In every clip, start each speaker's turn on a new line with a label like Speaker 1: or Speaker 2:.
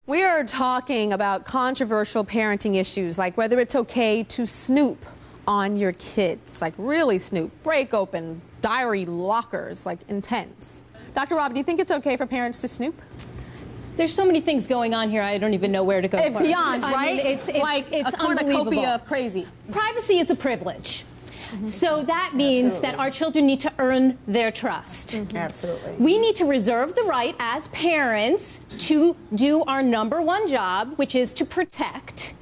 Speaker 1: We are talking about controversial parenting issues, like whether it's okay to snoop on your kids, like really snoop, break open diary lockers, like intense. Dr. Robyn, do you think it's okay for parents to snoop?
Speaker 2: There's so many things going on here, I don't even know where to go first.
Speaker 1: Beyond, right?
Speaker 2: I mean, it's
Speaker 1: like
Speaker 2: it's
Speaker 1: a cornucopia
Speaker 2: unbelievable.
Speaker 1: of crazy.
Speaker 2: Privacy is a privilege. So that means that our children need to earn their trust.
Speaker 3: Absolutely.
Speaker 2: We need to reserve the right as parents to do our #1 job, which is to protect.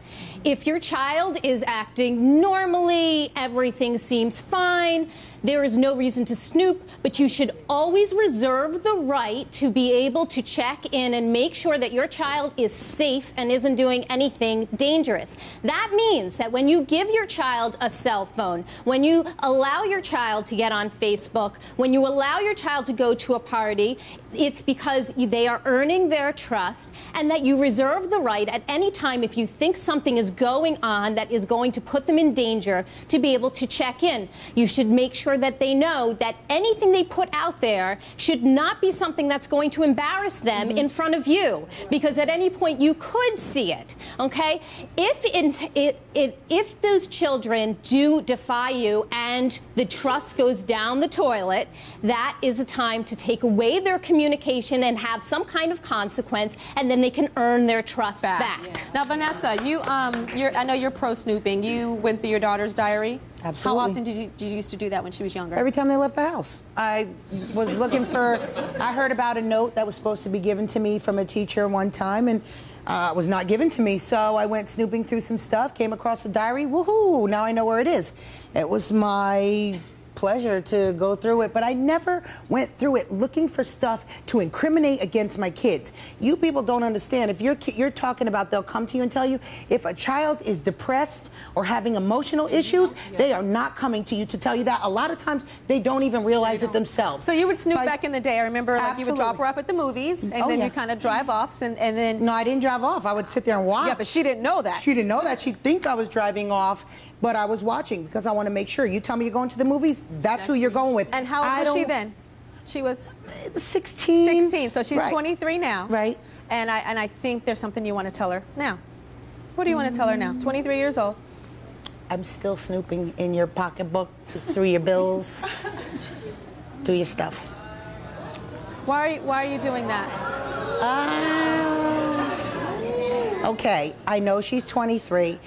Speaker 2: If your child is acting normally, everything seems fine, there is no reason to snoop, but you should always reserve the right to be able to check in and make sure that your child is safe and isn't doing anything dangerous. That means that when you give your child a cell phone, when you allow your child to get on Facebook, when you allow your child to go to a party, it's because they are earning their trust, and that you reserve the right at any time, if you think something is going on that is going to put them in danger, to be able to check in. You should make sure that they know that anything they put out there should not be something that's going to embarrass them in front of you, because at any point you could see it, okay? If those children do defy you and the trust goes down the toilet, that is a time to take away their communication and have some kind of consequence, and then they can earn their trust back.
Speaker 1: Yeah. Now, Vanessa, I know you're pro snooping. You went through your daughter's diary.
Speaker 3: Absolutely.
Speaker 1: How often did you used to do that when she was younger?
Speaker 3: Every time they left the house. I was looking for, I heard about a note that was supposed to be given to me from a teacher one time, and it was not given to me, so I went snooping through some stuff, came across a diary, woohoo, now I know where it is. It was my pleasure to go through it, but I never went through it looking for stuff to incriminate against my kids. You people don't understand. If you're talking about, they'll come to you and tell you, if a child is depressed or having emotional issues, they are not coming to you to tell you that. A lot of times, they don't even realize it themselves.
Speaker 1: So you would snoop back in the day. I remember, like, you would drop her off at the movies, and then you kind of drive off, and then...
Speaker 3: No, I didn't drive off. I would sit there and watch.
Speaker 1: Yeah, but she didn't know that.
Speaker 3: She didn't know that. She'd think I was driving off, but I was watching because I want to make sure. You tell me you're going to the movies, that's who you're going with.
Speaker 1: And how old was she then? She was
Speaker 3: 16.
Speaker 1: 16. So she's 23 now.
Speaker 3: Right.
Speaker 1: And I think there's something you want to tell her now. What do you want to tell her now? 23 years old.
Speaker 3: I'm still snooping in your pocketbook, through your bills, through your stuff.
Speaker 1: Why are you doing that?
Speaker 3: Okay, I know she's 23,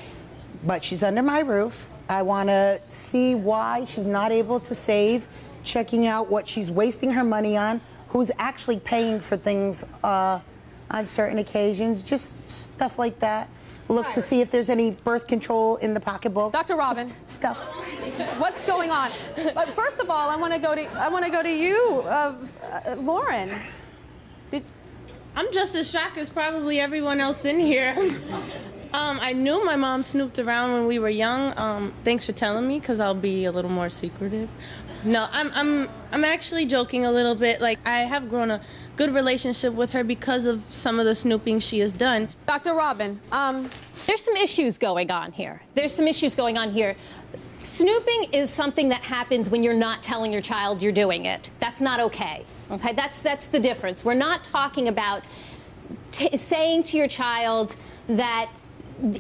Speaker 3: but she's under my roof. I want to see why she's not able to save, checking out what she's wasting her money on, who's actually paying for things on certain occasions, just stuff like that. Look to see if there's any birth control in the pocketbook.
Speaker 1: Dr. Robyn,
Speaker 3: stuff.
Speaker 1: What's going on? But first of all, I want to go to you, Lauren.
Speaker 4: I'm just as shocked as probably everyone else in here. I knew my mom snooped around when we were young. Thanks for telling me, because I'll be a little more secretive. No, I'm actually joking a little bit. Like, I have grown a good relationship with her because of some of the snooping she has done.
Speaker 1: Dr. Robyn,
Speaker 2: there's some issues going on here. Snooping is something that happens when you're not telling your child you're doing it. That's not okay. Okay, that's the difference. We're not talking about saying to your child that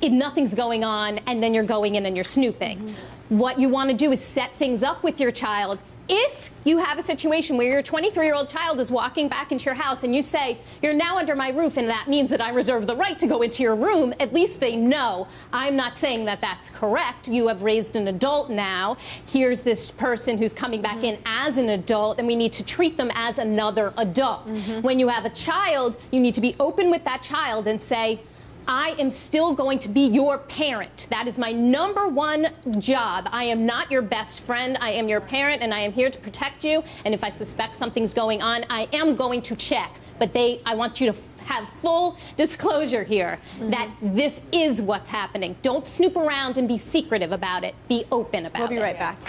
Speaker 2: nothing's going on and then you're going in and you're snooping. What you want to do is set things up with your child. If you have a situation where your 23-year-old child is walking back into your house and you say, you're now under my roof and that means that I reserve the right to go into your room, at least they know. I'm not saying that that's correct. You have raised an adult now. Here's this person who's coming back in as an adult, and we need to treat them as another adult. When you have a child, you need to be open with that child and say, I am still going to be your parent. That is my #1 job. I am not your best friend. I am your parent, and I am here to protect you. And if I suspect something's going on, I am going to check. But I want you to have full disclosure here that this is what's happening. Don't snoop around and be secretive about it. Be open about it.
Speaker 1: We'll be right back.